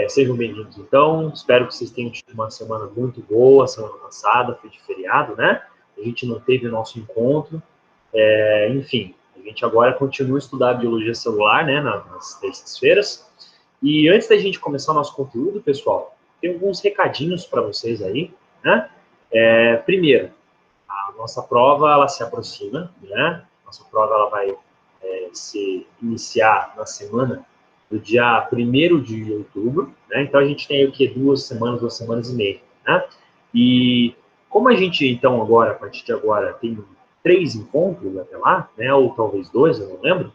Sejam bem-vindos, então. Espero que vocês tenham tido uma semana muito boa. Semana passada foi de feriado, né? A gente não teve o nosso encontro. Enfim, a gente agora continua a estudar biologia celular, né? Nas terças-feiras. E antes da gente começar o nosso conteúdo, pessoal, tem alguns recadinhos para vocês aí, né? Primeiro, a nossa prova, ela se aproxima, né? Nossa prova, ela vai se iniciar na semana do dia 1º de outubro, né? Então, a gente tem o quê? 2 semanas e meia, né? E como a gente, então, agora, a partir de agora, tem 3 encontros até lá, né? Ou talvez 2, eu não lembro.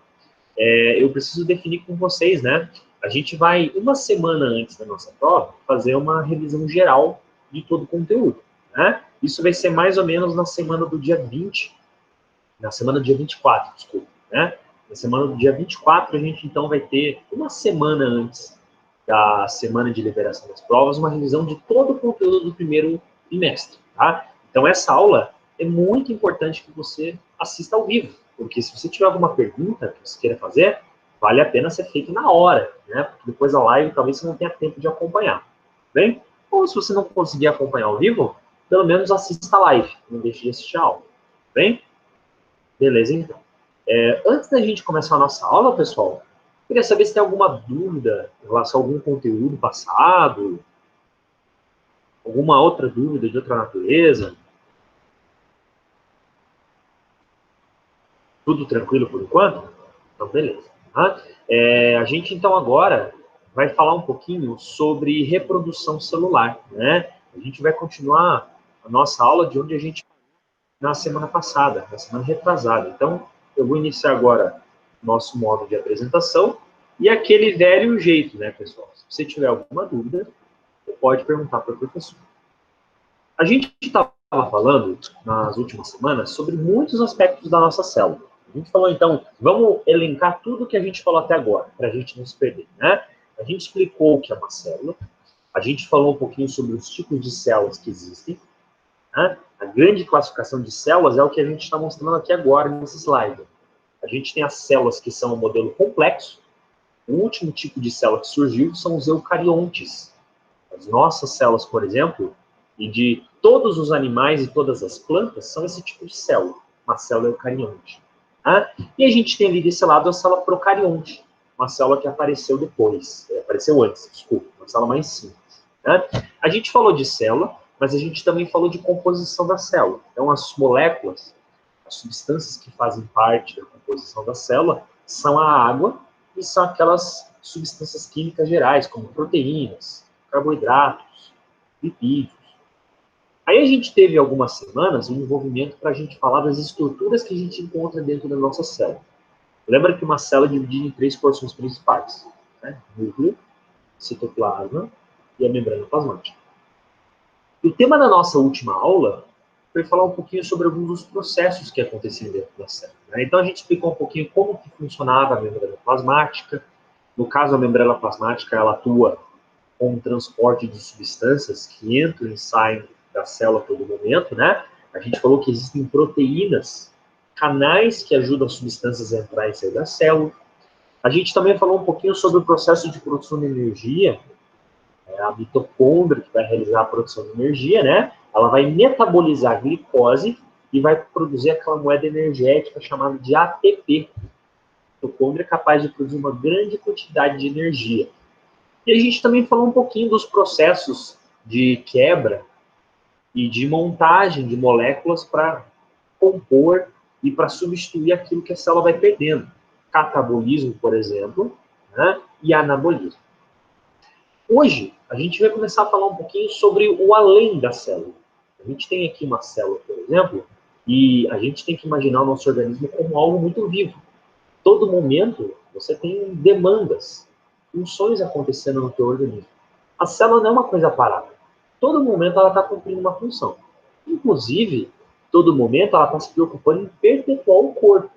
Eu preciso definir com vocês, né? A gente vai, uma semana antes da nossa prova, fazer uma revisão geral de todo o conteúdo, né? Isso vai ser mais ou menos na semana do dia 20, na semana do dia 24, desculpa, né? Na semana do dia 24, a gente, então, vai ter, uma semana antes da semana de liberação das provas, uma revisão de todo o conteúdo do primeiro trimestre, tá? Então, essa aula é muito importante que você assista ao vivo, porque se você tiver alguma pergunta que você queira fazer, vale a pena ser feito na hora, né? Porque depois da live, talvez você não tenha tempo de acompanhar, bem? Ou se você não conseguir acompanhar ao vivo, pelo menos assista a live, não deixe de assistir a aula, bem? Beleza, então. Antes da gente começar a nossa aula, pessoal, queria saber se tem alguma dúvida em relação a algum conteúdo passado, alguma outra dúvida de outra natureza. Tudo tranquilo por enquanto? Então, beleza. Tá? A gente, então, agora vai falar um pouquinho sobre reprodução celular, né? A gente vai continuar a nossa aula de onde a gente na semana passada, na semana retrasada. Então, eu vou iniciar agora nosso modo de apresentação e aquele velho jeito, né, pessoal? Se você tiver alguma dúvida, você pode perguntar para o professor. A gente estava falando nas últimas semanas sobre muitos aspectos da nossa célula. A gente falou, então, vamos elencar tudo que a gente falou até agora, para a gente não se perder, né? A gente explicou o que é uma célula, a gente falou um pouquinho sobre os tipos de células que existem, né? A grande classificação de células é o que a gente está mostrando aqui agora nesse slide. A gente tem as células que são o modelo complexo. O último tipo de célula que surgiu são os eucariontes. As nossas células, por exemplo, e de todos os animais e todas as plantas, são esse tipo de célula, uma célula eucarionte. Tá? E a gente tem ali desse lado a célula procarionte, uma célula que apareceu depois, apareceu antes, desculpa, uma célula mais simples. Tá? A gente falou de célula, mas a gente também falou de composição da célula. Então, as moléculas, as substâncias que fazem parte da composição da célula, são a água e são aquelas substâncias químicas gerais, como proteínas, carboidratos, lipídios. Aí a gente teve algumas semanas um envolvimento para a gente falar das estruturas que a gente encontra dentro da nossa célula. Lembra que uma célula é dividida em 3 porções principais, né? Núcleo, citoplasma e a membrana plasmática. E o tema da nossa última aula foi falar um pouquinho sobre alguns dos processos que aconteciam dentro da célula, né? Então a gente explicou um pouquinho como que funcionava a membrana plasmática. No caso, a membrana plasmática, ela atua com o transporte de substâncias que entram e saem da célula a todo momento, né? A gente falou que existem proteínas, canais que ajudam as substâncias a entrar e sair da célula. A gente também falou um pouquinho sobre o processo de produção de energia, a mitocôndria que vai realizar a produção de energia, né? Ela vai metabolizar a glicose e vai produzir aquela moeda energética chamada de ATP. A mitocôndria é capaz de produzir uma grande quantidade de energia. E a gente também falou um pouquinho dos processos de quebra e de montagem de moléculas para compor e para substituir aquilo que a célula vai perdendo. Catabolismo, por exemplo, né? E anabolismo. Hoje, a gente vai começar a falar um pouquinho sobre o além da célula. A gente tem aqui uma célula, por exemplo, e a gente tem que imaginar o nosso organismo como algo muito vivo. Todo momento, você tem demandas, funções acontecendo no teu organismo. A célula não é uma coisa parada. Todo momento ela está cumprindo uma função. Inclusive, todo momento ela está se preocupando em perpetuar o corpo.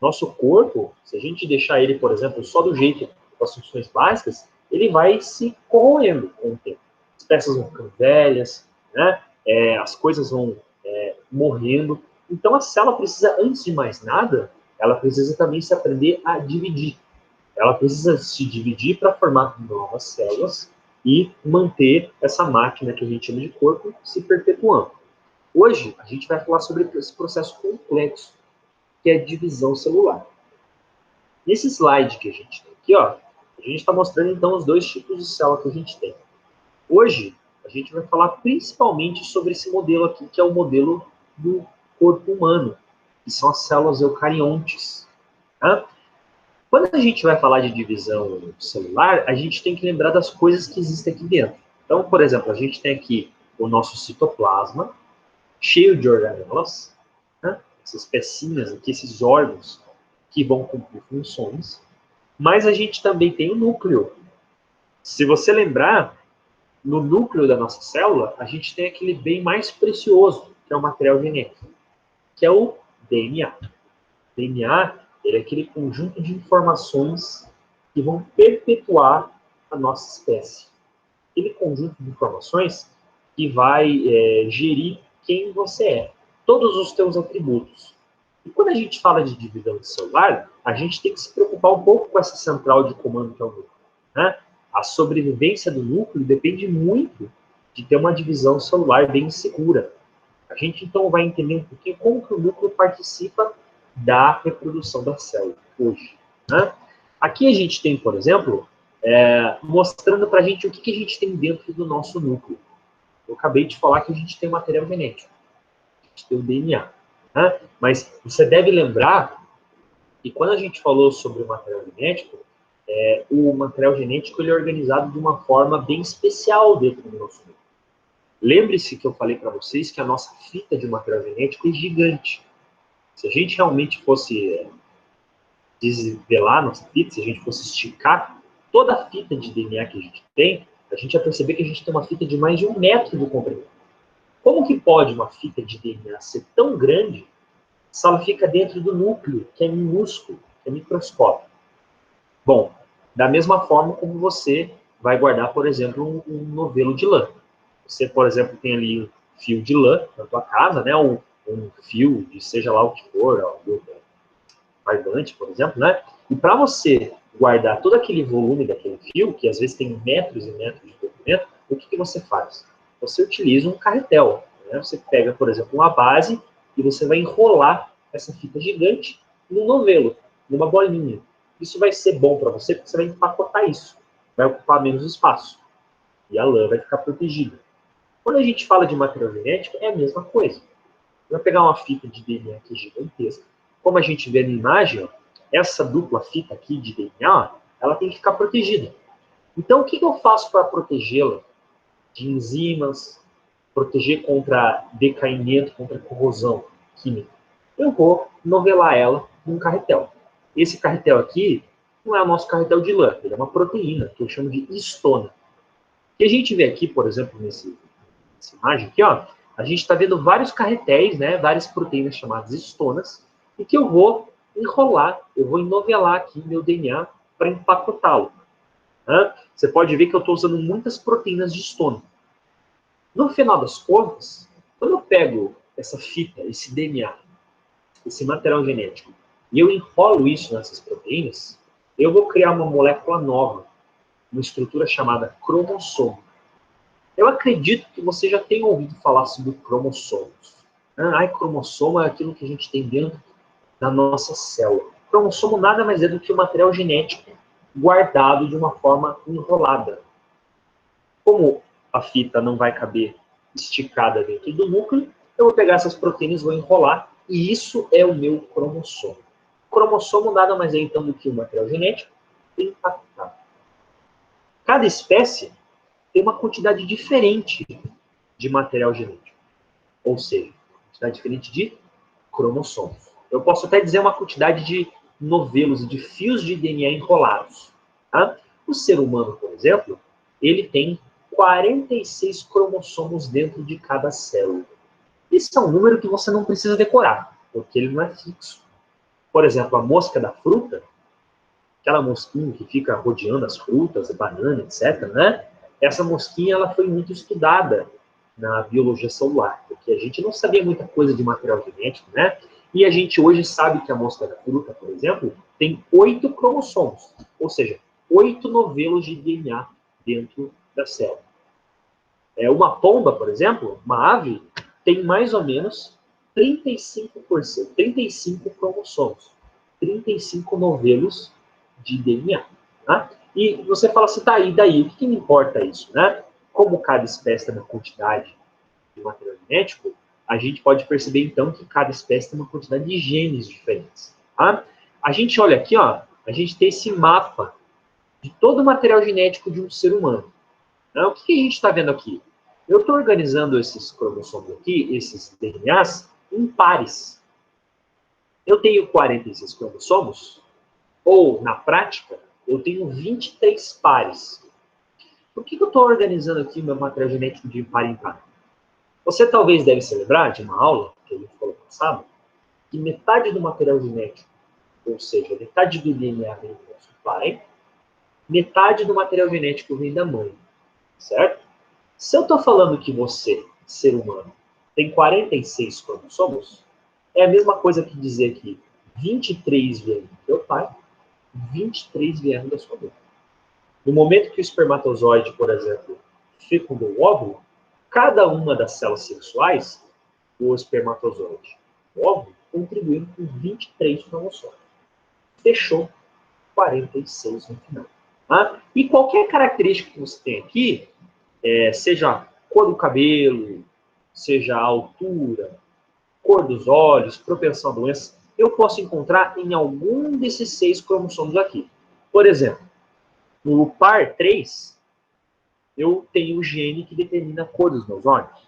Nosso corpo, se a gente deixar ele, por exemplo, só do jeito com as funções básicas, ele vai se corroendo com o tempo. As peças vão ficando velhas, né? As coisas vão morrendo. Então, a célula precisa, antes de mais nada, ela precisa também se aprender a dividir. ela precisa se dividir para formar novas células e manter essa máquina que a gente chama de corpo se perpetuando. Hoje, a gente vai falar sobre esse processo complexo, que é a divisão celular. Nesse slide que a gente tem aqui, ó, a gente está mostrando, então, os dois tipos de célula que a gente tem. Hoje, a gente vai falar principalmente sobre esse modelo aqui, que é o modelo do corpo humano, que são as células eucariontes. Tá? Quando a gente vai falar de divisão celular, a gente tem que lembrar das coisas que existem aqui dentro. Então, por exemplo, a gente tem aqui o nosso citoplasma, cheio de organelas, né? Essas pecinhas aqui, esses órgãos que vão cumprir funções. Mas a gente também tem o núcleo. Se você lembrar, no núcleo da nossa célula, a gente tem aquele bem mais precioso, que é o material genético, que é o DNA. O DNA, ele é aquele conjunto de informações que vão perpetuar a nossa espécie. Aquele conjunto de informações que vai gerir quem você é, todos os teus atributos. E quando a gente fala de divisão celular, a gente tem que se preocupar um pouco com essa central de comando que é o núcleo, né? A sobrevivência do núcleo depende muito de ter uma divisão celular bem segura. A gente, então, vai entender um pouquinho como que o núcleo participa da reprodução da célula hoje. Né? Aqui a gente tem, por exemplo, mostrando para a gente o que a gente tem dentro do nosso núcleo. Eu acabei de falar que a gente tem material genético, a gente tem o DNA. Né? Mas você deve lembrar que quando a gente falou sobre o material genético, o material genético ele é organizado de uma forma bem especial dentro do nosso núcleo. Lembre-se que eu falei para vocês que a nossa fita de material genético é gigante. Se a gente realmente fosse desvelar nossa fita, se a gente fosse esticar toda a fita de DNA que a gente ia perceber que a gente tem uma fita de mais de 1 metro de comprimento. Como que pode uma fita de DNA ser tão grande se ela fica dentro do núcleo, que é minúsculo, que é microscópico? Bom, da mesma forma como você vai guardar, por exemplo, um novelo de lã. Você, por exemplo, tem ali um fio de lã na tua casa, né? Um fio de seja lá o que for, barbante, por exemplo, né? E para você guardar todo aquele volume daquele fio, que às vezes tem metros e metros de comprimento, o que você faz? Você utiliza um carretel. Né? Você pega, por exemplo, uma base e você vai enrolar essa fita gigante num novelo, numa bolinha. Isso vai ser bom para você, porque você vai empacotar isso. Vai ocupar menos espaço. E a lã vai ficar protegida. Quando a gente fala de material genético, é a mesma coisa. Vai pegar uma fita de DNA aqui gigantesca. Como a gente vê na imagem, ó, essa dupla fita aqui de DNA, ela tem que ficar protegida. Então, o que eu faço para protegê-la de enzimas, proteger contra decaimento, contra corrosão química? Eu vou novelar ela num carretel. Esse carretel aqui não é o nosso carretel de lã, ele é uma proteína, que eu chamo de histona. O que a gente vê aqui, por exemplo, nessa imagem aqui, ó, a gente está vendo vários carretéis, né, várias proteínas chamadas histonas, e que eu vou enrolar, eu vou enovelar aqui meu DNA para empacotá-lo. Né? Você pode ver que eu estou usando muitas proteínas de histona. No final das contas, quando eu pego essa fita, esse DNA, esse material genético, e eu enrolo isso nessas proteínas, eu vou criar uma molécula nova, uma estrutura chamada cromossomo. Eu acredito que você já tenha ouvido falar sobre cromossomos. Cromossomo é aquilo que a gente tem dentro da nossa célula. Cromossomo nada mais é do que o material genético guardado de uma forma enrolada. Como a fita não vai caber esticada dentro do núcleo, eu vou pegar essas proteínas, vou enrolar, e isso é o meu cromossomo. O cromossomo nada mais é então do que o material genético empacotado. Cada espécie tem uma quantidade diferente de material genético. Ou seja, uma quantidade diferente de cromossomos. Eu posso até dizer uma quantidade de novelos e de fios de DNA enrolados. Tá? O ser humano, por exemplo, ele tem 46 cromossomos dentro de cada célula. Isso é um número que você não precisa decorar, porque ele não é fixo. Por exemplo, a mosca da fruta, aquela mosquinha que fica rodeando as frutas, a banana, etc., né? Essa mosquinha ela foi muito estudada na biologia celular, porque a gente não sabia muita coisa de material genético, né? E a gente hoje sabe que a mosca da fruta, por exemplo, tem 8 cromossomos, ou seja, 8 novelos de DNA dentro da célula. Uma pomba, por exemplo, uma ave, tem mais ou menos 35%, 35 cromossomos, 35 novelos de DNA. Tá? E você fala assim, tá, e daí? O que me importa isso? Né? Como cada espécie tem uma quantidade de material genético, a gente pode perceber, então, que cada espécie tem uma quantidade de genes diferentes. Tá? A gente olha aqui, ó, a gente tem esse mapa de todo o material genético de um ser humano. Então, o que a gente está vendo aqui? Eu estou organizando esses cromossomos aqui, esses DNAs, em pares. Eu tenho 46 cromossomos, ou, na prática, eu tenho 23 pares. Por que eu estou organizando aqui o meu material genético de par em par? Você talvez deve se lembrar de uma aula que a gente falou no passado, que metade do material genético, ou seja, metade do DNA vem do nosso pai, metade do material genético vem da mãe, certo? Se eu estou falando que você, ser humano, tem 46 cromossomos, é a mesma coisa que dizer que 23 vieram do teu pai, 23 vieram da sua mãe. No momento que o espermatozoide, por exemplo, fecundou o óvulo, cada uma das células sexuais, o espermatozoide, o óvulo, contribuindo com 23 cromossomos. Fechou 46 no final. Tá? E qualquer característica que você tem aqui, seja a cor do cabelo, seja a altura, cor dos olhos, propensão a doença, eu posso encontrar em algum desses 6 cromossomos aqui. Por exemplo, no par 3, eu tenho o gene que determina a cor dos meus olhos.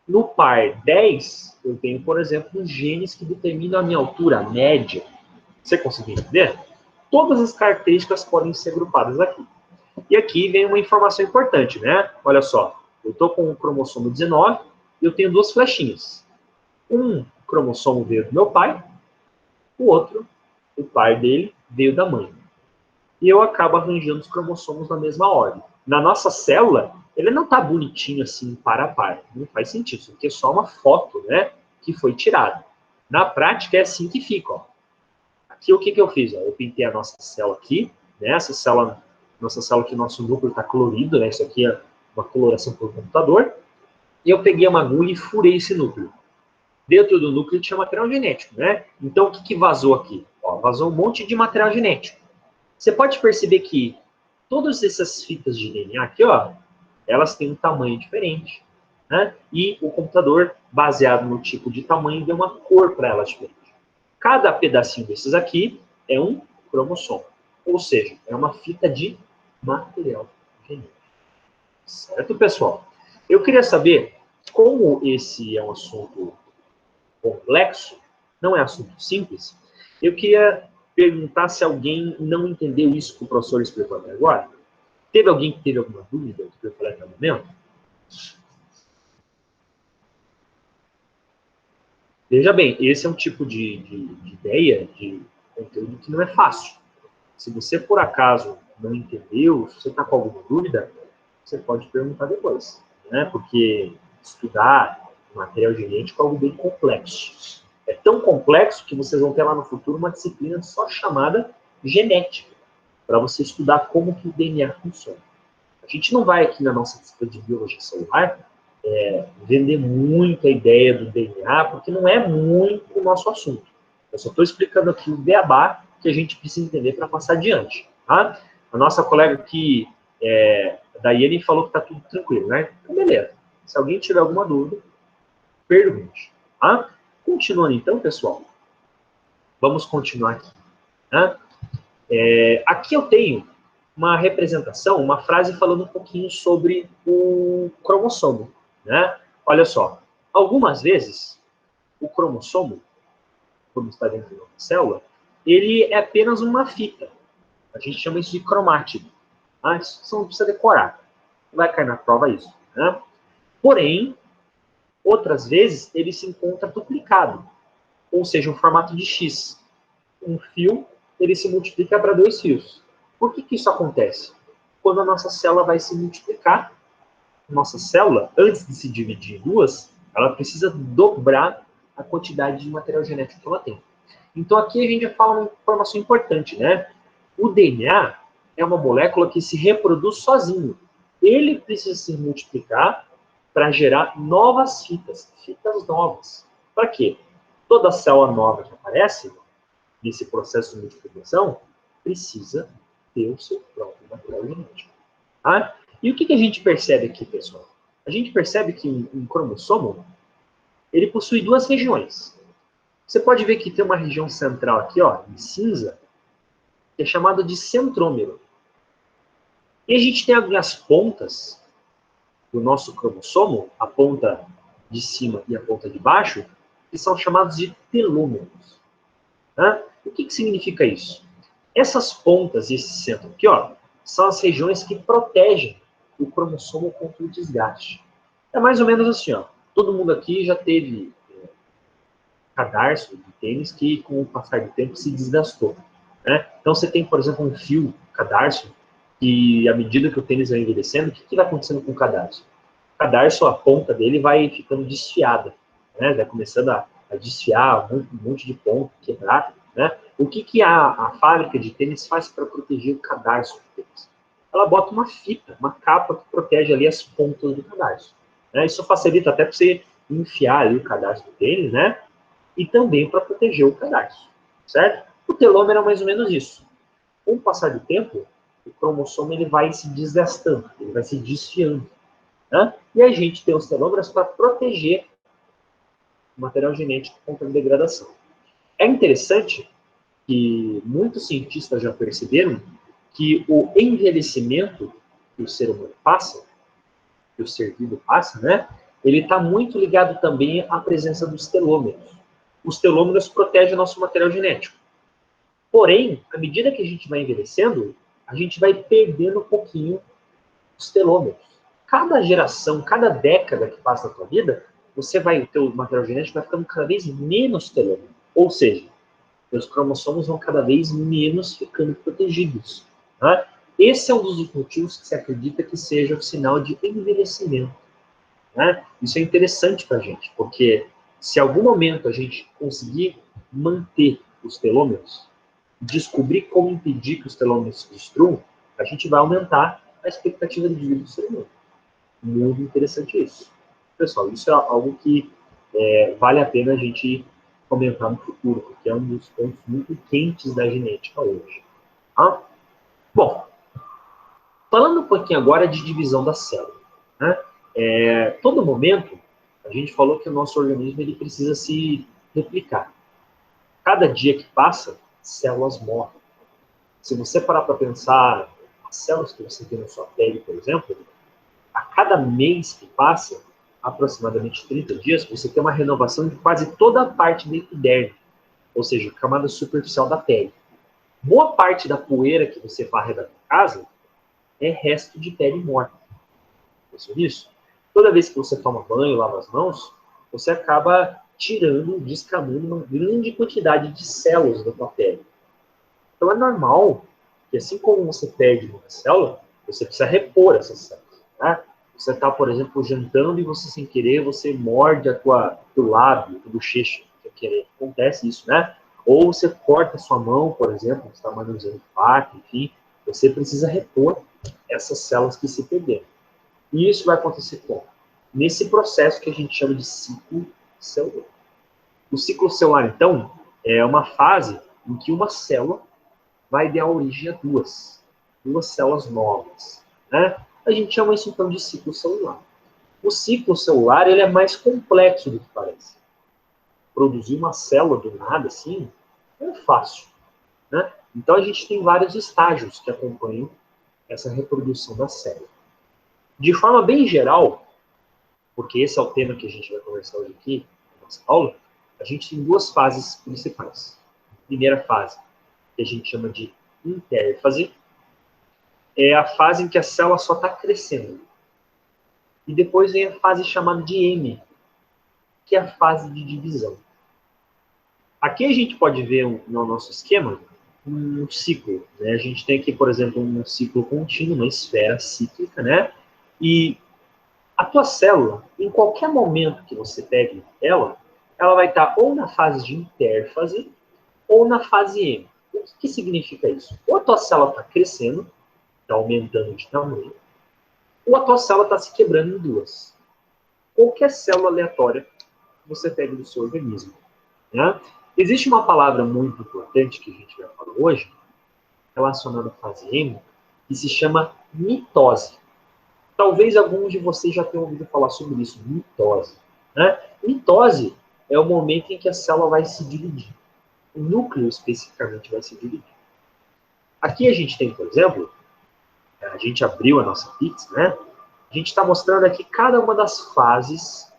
No par 10, eu tenho, por exemplo, os genes que determinam a minha altura média. Você conseguiu entender? Todas as características podem ser agrupadas aqui. E aqui vem uma informação importante, né? Olha só, eu estou com o cromossomo 19 e eu tenho 2 flechinhas. Um cromossomo veio do meu pai, o outro, o pai dele, veio da mãe. E eu acabo arranjando os cromossomos na mesma ordem. Na nossa célula, ele não está bonitinho assim, par a par. Não faz sentido, isso aqui é só uma foto, né, que foi tirada. Na prática, é assim que fica, ó. Aqui, o que eu fiz? Ó? Eu pintei a nossa célula aqui, né, essa célula, nossa célula aqui, nosso núcleo está colorido, né, isso aqui é uma coloração por computador, e eu peguei uma agulha e furei esse núcleo. Dentro do núcleo tinha material genético, né? Então, o que vazou aqui? Ó, vazou um monte de material genético. Você pode perceber que todas essas fitas de DNA aqui, ó, elas têm um tamanho diferente, né? E o computador, baseado no tipo de tamanho, deu uma cor para elas diferente. Cada pedacinho desses aqui é um cromossomo, ou seja, é uma fita de material genético. Certo, pessoal? Eu queria saber, como esse é um assunto complexo, não é assunto simples, eu queria perguntar se alguém não entendeu isso que o professor explicou até agora. Teve alguém que teve alguma dúvida do que eu falei até o momento? Veja bem, esse é um tipo de ideia, de conteúdo que não é fácil. Se você, por acaso, não entendeu, se você está com alguma dúvida, você pode perguntar depois, né? Porque estudar material genético é algo bem complexo. É tão complexo que vocês vão ter lá no futuro uma disciplina só chamada genética, para você estudar como que o DNA funciona. A gente não vai aqui na nossa disciplina de biologia celular vender muito a ideia do DNA, porque não é muito o nosso assunto. Eu só estou explicando aqui o beabá que a gente precisa entender para passar adiante. Tá? A nossa colega aqui, Daiane, falou que está tudo tranquilo, né? Então, beleza. Se alguém tiver alguma dúvida, pergunte. Tá? Continuando então, pessoal, vamos continuar aqui. Tá? Aqui eu tenho uma representação, uma frase falando um pouquinho sobre o cromossomo. Né? Olha só, algumas vezes o cromossomo, quando está dentro de uma célula, ele é apenas uma fita. A gente chama isso de cromátido. Tá? Isso você não precisa decorar. Vai cair na prova isso. Né? Porém, outras vezes ele se encontra duplicado, ou seja, um formato de X. Um fio, ele se multiplica para 2 fios. Por que isso acontece? Quando a nossa célula vai se multiplicar, nossa célula, antes de se dividir em duas, ela precisa dobrar a quantidade de material genético que ela tem. Então aqui a gente já fala uma informação importante, né? O DNA é uma molécula que se reproduz sozinho. Ele precisa se multiplicar para gerar novas fitas novas. Para quê? Toda célula nova que aparece nesse processo de multiplicação precisa ter o seu próprio material genético. Tá? E o que a gente percebe aqui, pessoal? A gente percebe que um cromossomo ele possui duas regiões. Você pode ver que tem uma região central aqui, ó, em cinza, que é chamada de centrômero. E a gente tem as pontas do nosso cromossomo, a ponta de cima e a ponta de baixo, que são chamados de telômeros. Tá? O que significa isso? Essas pontas e esse centro aqui, ó, são as regiões que protegem o cromossomo contra o desgaste. É mais ou menos assim, ó. Todo mundo aqui já teve cadarço de tênis que, com o passar do tempo, se desgastou. Né? Então, você tem, por exemplo, um fio cadarço que, à medida que o tênis vai envelhecendo, o que vai acontecendo com o cadarço? O cadarço, a ponta dele vai ficando desfiada. Né? Vai começando a desfiar, um monte de ponto, quebrar. Né? O que a fábrica de tênis faz para proteger o cadarço do tênis? Ela bota uma fita, uma capa que protege ali as pontas do cadarço. Né? Isso facilita até para você enfiar ali o cadarço do tênis, né? E também para proteger o cadarço, certo? O telômero é mais ou menos isso. Com o passar do tempo, o cromossomo ele vai se desgastando, ele vai se desfiando. Né? E a gente tem os telômeros para proteger o material genético contra a degradação. É interessante que muitos cientistas já perceberam que o envelhecimento que o ser humano passa, que o ser vivo passa, né? Ele está muito ligado também à presença dos telômeros. Os telômeros protegem o nosso material genético. Porém, à medida que a gente vai envelhecendo, a gente vai perdendo um pouquinho os telômeros. Cada geração, cada década que passa na tua vida, o teu material genético vai ficando cada vez menos telômero. Ou seja, os cromossomos vão cada vez menos ficando protegidos. Tá? Esse é um dos motivos que se acredita que seja o sinal de envelhecimento. Né? Isso é interessante para a gente, porque se em algum momento a gente conseguir manter os telômeros, descobrir como impedir que os telômeros se destruam, a gente vai aumentar a expectativa de vida do ser humano. Muito interessante isso. Pessoal, isso é algo que vale a pena a gente comentar no futuro, porque é um dos pontos muito quentes da genética hoje. Tá? Bom, falando um pouquinho agora de divisão da célula. Né? Todo momento, a gente falou que o nosso organismo ele precisa se replicar. Cada dia que passa, células morrem. Se você parar para pensar, as células que você tem na sua pele, por exemplo, a cada mês que passa, aproximadamente 30 dias, você tem uma renovação de quase toda a parte da epiderme, ou seja, a camada superficial da pele. Boa parte da poeira que você varre da casa é resto de pele morta. Pensou nisso? Toda vez que você toma banho, lava as mãos, você acaba tirando, descamando uma grande quantidade de células da tua pele. Então é normal que assim como você perde uma célula, você precisa repor essas células. Tá? Você está, por exemplo, jantando e você, sem querer, você morde teu lábio, a bochecha, sem querer. Acontece isso, né? Ou você corta a sua mão, por exemplo, você está manuseando faca, enfim, você precisa repor essas células que se perderam. E isso vai acontecer como? Nesse processo que a gente chama de ciclo celular. O ciclo celular, então, é uma fase em que uma célula vai dar origem a duas células novas. Né? A gente chama isso, então, de ciclo celular. O ciclo celular ele é mais complexo do que parece. Produzir uma célula do nada, assim, não é fácil. Né? Então, a gente tem vários estágios que acompanham essa reprodução da célula. De forma bem geral, porque esse é o tema que a gente vai conversar hoje aqui, na nossa aula, a gente tem duas fases principais. A primeira fase, que a gente chama de intérfase, é a fase em que a célula só está crescendo. E depois vem a fase chamada de M, que é a fase de divisão. Aqui a gente pode ver no nosso esquema um ciclo. Né? A gente tem aqui, por exemplo, um ciclo contínuo, uma esfera cíclica, né? E a tua célula, em qualquer momento que você pegue ela, ela vai estar ou na fase de intérfase ou na fase M. O que significa isso? Ou a tua célula está crescendo, está aumentando de tamanho, ou a tua célula está se quebrando em duas. Qualquer célula aleatória que você pegue do seu organismo. Né? Existe uma palavra muito importante que a gente vai falar hoje, relacionada à fase M, que se chama mitose. Talvez alguns de vocês já tenham ouvido falar sobre isso, mitose. Né? Mitose é o momento em que a célula vai se dividir. O núcleo, especificamente, vai se dividir. Aqui a gente tem, por exemplo, a gente abriu a nossa pizza, né? A gente está mostrando aqui cada uma das fases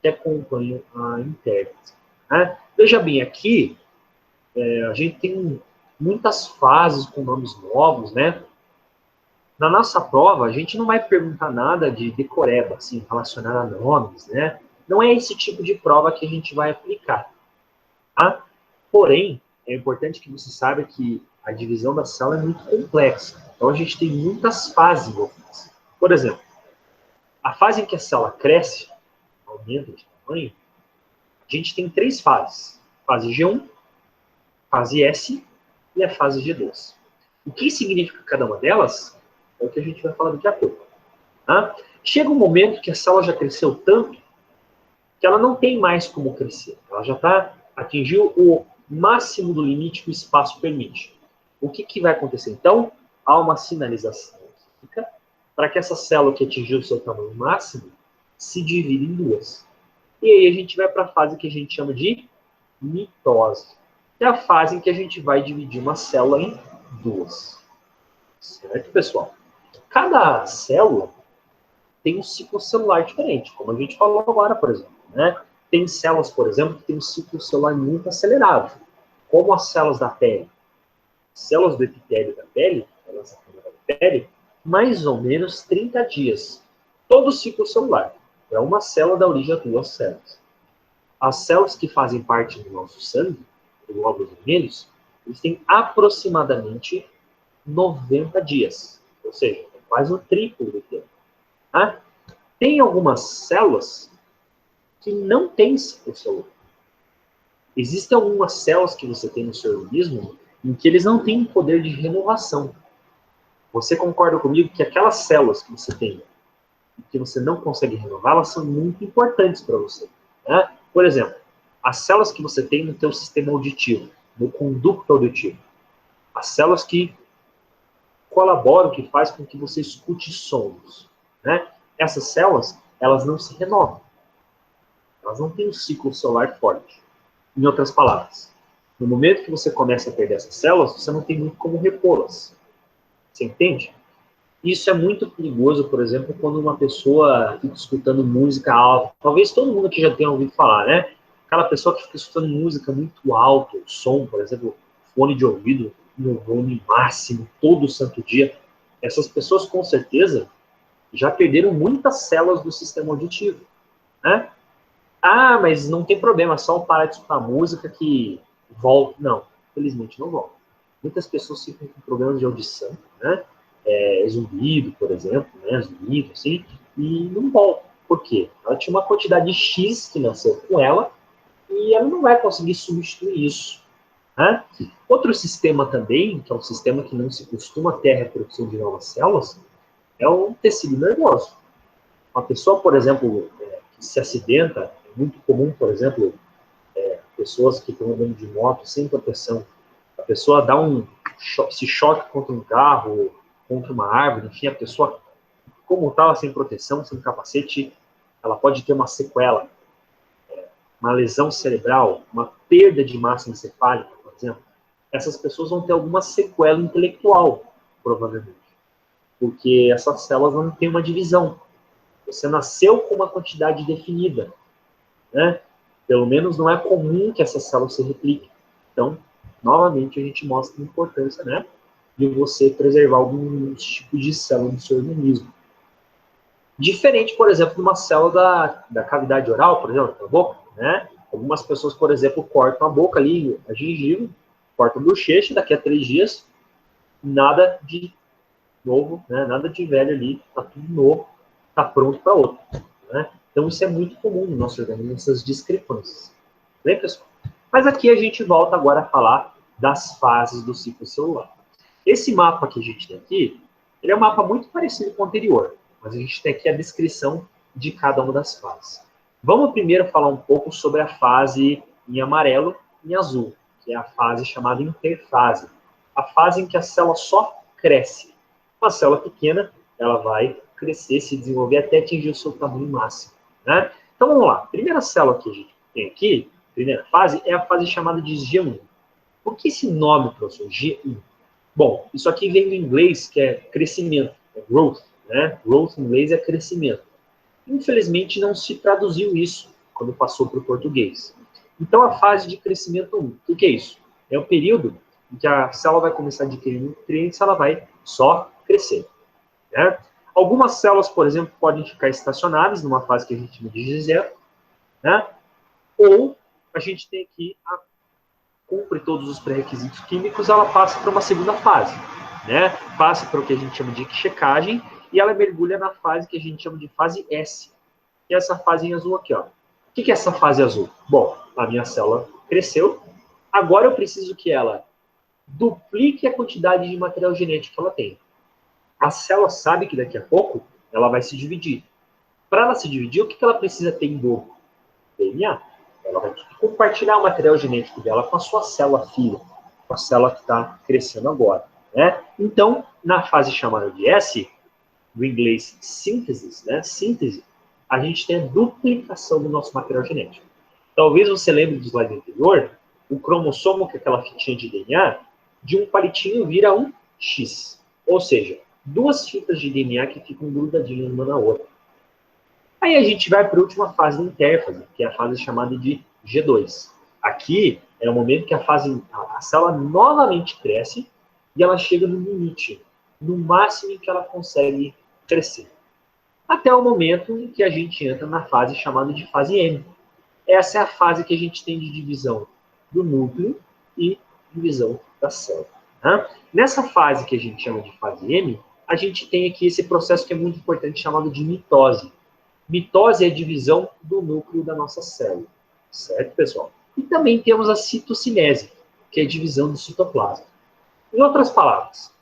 que acompanham a intérprese. Né? Veja bem, aqui a gente tem muitas fases com nomes novos, né? Na nossa prova, a gente não vai perguntar nada de decoreba, assim, relacionado a nomes, né? Não é esse tipo de prova que a gente vai aplicar, tá? Porém, é importante que você saiba que a divisão da célula é muito complexa. Então, a gente tem muitas fases envolvidas. Por exemplo, a fase em que a célula cresce, aumenta de tamanho, a gente tem 3 fases. Fase G1, fase S e a fase G2. O que significa cada uma delas é o que a gente vai falar daqui a pouco. Tá? Chega um momento que a célula já cresceu tanto que ela não tem mais como crescer. Ela já atingiu o máximo do limite que o espaço permite. O que vai acontecer? Então, há uma sinalização química para que essa célula que atingiu o seu tamanho máximo se divida em duas. E aí a gente vai para a fase que a gente chama de mitose. É a fase em que a gente vai dividir uma célula em duas. Certo, pessoal? Cada célula tem um ciclo celular diferente, como a gente falou agora, por exemplo. Né? Tem células, por exemplo, que têm um ciclo celular muito acelerado, como as células da pele. Células do epitélio da pele, elas da pele, mais ou menos 30 dias. Todo o ciclo celular. É uma célula da origem a 2 células. As células que fazem parte do nosso sangue, os glóbulos vermelhos, eles têm aproximadamente 90 dias. Ou seja, é quase o triplo do tempo. Tá? Tem algumas células que não têm ciclo celular. Existem algumas células que você tem no seu organismo em que eles não têm poder de renovação. Você concorda comigo que aquelas células que você tem e que você não consegue renovar, elas são muito importantes para você. Né? Por exemplo, as células que você tem no teu sistema auditivo, no conducto auditivo. As células que colaboram, que fazem com que você escute sons. Né? Essas células, elas não se renovam. Elas não têm um ciclo celular forte. Em outras palavras, no momento que você começa a perder essas células, você não tem muito como repô-las. Você entende? Isso é muito perigoso, por exemplo, quando uma pessoa fica escutando música alta. Talvez todo mundo aqui já tenha ouvido falar, né? Aquela pessoa que fica escutando música muito alta, o som, por exemplo, fone de ouvido no volume máximo, todo santo dia. Essas pessoas, com certeza, já perderam muitas células do sistema auditivo, né? Ah, mas não tem problema, só parar de escutar música que volta. Não, felizmente não volta. Muitas pessoas ficam com problemas de audição, né? Zumbido, por exemplo, né? Zumbido, assim, e não volta. Por quê? Ela tinha uma quantidade X que nasceu com ela e ela não vai conseguir substituir isso. Né? Outro sistema também, que é um sistema que não se costuma ter a reprodução de novas células, é o tecido nervoso. Uma pessoa, por exemplo, que se acidenta, é muito comum, por exemplo, pessoas que estão andando de moto sem proteção. A pessoa se choca contra um carro, contra uma árvore, enfim, a pessoa, como estava sem proteção, sem capacete, ela pode ter uma sequela, uma lesão cerebral, uma perda de massa encefálica, por exemplo. Essas pessoas vão ter alguma sequela intelectual, provavelmente, porque essas células não têm uma divisão. Você nasceu com uma quantidade definida, né? Pelo menos não é comum que essas células se repliquem. Então, novamente, a gente mostra a importância, né, de você preservar alguns tipos de célula no seu organismo. Diferente, por exemplo, de uma célula da cavidade oral, por exemplo, da boca, né? Algumas pessoas, por exemplo, cortam a boca ali, a gengiva, cortam a bochecha, daqui a 3 dias, nada de novo, né? Nada de velho ali, tá tudo novo, tá pronto para outro, né? Então, isso é muito comum no nosso organismo, essas discrepâncias. Bem, pessoal? Mas aqui a gente volta agora a falar das fases do ciclo celular. Esse mapa que a gente tem aqui, ele é um mapa muito parecido com o anterior, mas a gente tem aqui a descrição de cada uma das fases. Vamos primeiro falar um pouco sobre a fase em amarelo e em azul, que é a fase chamada interfase. A fase em que a célula só cresce. Uma célula pequena, ela vai crescer, se desenvolver até atingir o seu tamanho máximo, né? Então vamos lá. A primeira célula que a gente tem aqui, primeira fase, é a fase chamada de G1. Por que esse nome, professor? G1. Bom, isso aqui vem do inglês, que é crescimento, é growth, né? Growth em inglês é crescimento. Infelizmente, não se traduziu isso quando passou para o português. Então, a fase de crescimento 1, o que é isso? É o período em que a célula vai começar a adquirir nutrientes, ela vai só crescer, né? Algumas células, por exemplo, podem ficar estacionadas numa fase que a gente chama de G0, né? Ou a gente tem aqui, cumpre todos os pré-requisitos químicos, ela passa para uma segunda fase, né? Passa para o que a gente chama de checagem e ela mergulha na fase que a gente chama de fase S, que é essa fase em azul aqui, ó. O que é essa fase azul? Bom, a minha célula cresceu, agora eu preciso que ela duplique a quantidade de material genético que ela tem. A célula sabe que daqui a pouco ela vai se dividir. Para ela se dividir, o que ela precisa ter em dobro? DNA. Ela vai compartilhar o material genético dela com a sua célula filha, com a célula que está crescendo agora, né? Então, na fase chamada de S, do inglês síntese, né? Síntese, a gente tem a duplicação do nosso material genético. Talvez você lembre do slide anterior, o cromossomo, que é aquela fitinha de DNA, de um palitinho vira um X. Ou seja, duas fitas de DNA que ficam grudadinhas uma na outra. Aí a gente vai para a última fase da interfase, que é a fase chamada de G2. Aqui é o momento que a célula novamente cresce e ela chega no limite, no máximo em que ela consegue crescer. Até o momento em que a gente entra na fase chamada de fase M. Essa é a fase que a gente tem de divisão do núcleo e divisão da célula, né? Nessa fase que a gente chama de fase M, a gente tem aqui esse processo que é muito importante chamado de mitose. Mitose é a divisão do núcleo da nossa célula, certo, pessoal? E também temos a citocinese, que é a divisão do citoplasma. Em outras palavras,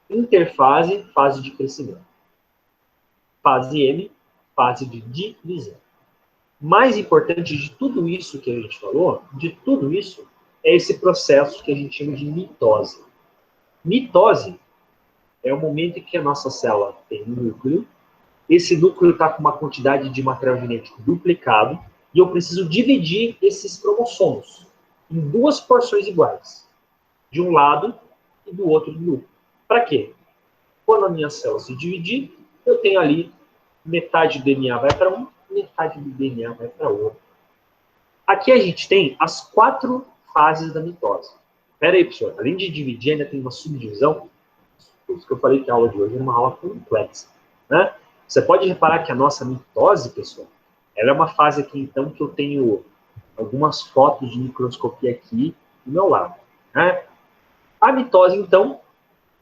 interfase, fase de crescimento. Fase M, fase de divisão. Mais importante de tudo isso que a gente falou, de tudo isso, é esse processo que a gente chama de mitose. Mitose é o momento em que a nossa célula tem um núcleo. Esse núcleo está com uma quantidade de material genético duplicado e eu preciso dividir esses cromossomos em duas porções iguais, de um lado e do outro do núcleo. Para quê? Quando a minha célula se dividir, eu tenho ali metade do DNA vai para um, metade do DNA vai para outro. Aqui a gente tem as 4 fases da mitose. Espera aí, pessoal, além de dividir, ainda tem uma subdivisão. Por isso que eu falei que a aula de hoje é uma aula complexa, né? Você pode reparar que a nossa mitose, pessoal, ela é uma fase aqui, então, que eu tenho algumas fotos de microscopia aqui do meu lado, né? A mitose, então,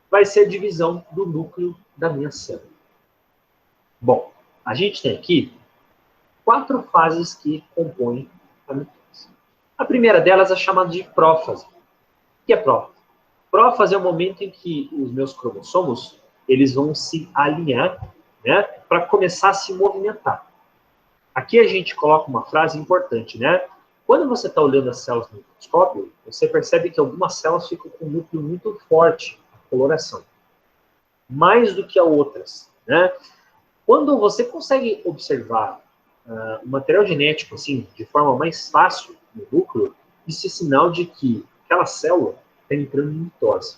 vai ser a divisão do núcleo da minha célula. Bom, a gente tem aqui 4 fases que compõem a mitose. A primeira delas é chamada de prófase. O que é prófase? Prófase é o momento em que os meus cromossomos eles vão se alinhar, né, para começar a se movimentar. Aqui a gente coloca uma frase importante, né? Quando você está olhando as células no microscópio, você percebe que algumas células ficam com um núcleo muito forte, a coloração, mais do que a outras, né? Quando você consegue observar o material genético assim de forma mais fácil no núcleo, isso é sinal de que aquela célula está entrando em mitose.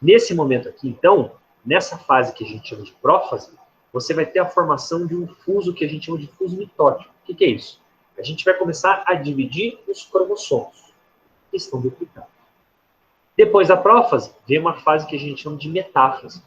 Nesse momento aqui, então, nessa fase que a gente chama de prófase, você vai ter a formação de um fuso que a gente chama de fuso mitótico. O que é isso? A gente vai começar a dividir os cromossomos, que estão duplicados. Depois da prófase, vem uma fase que a gente chama de metáfase.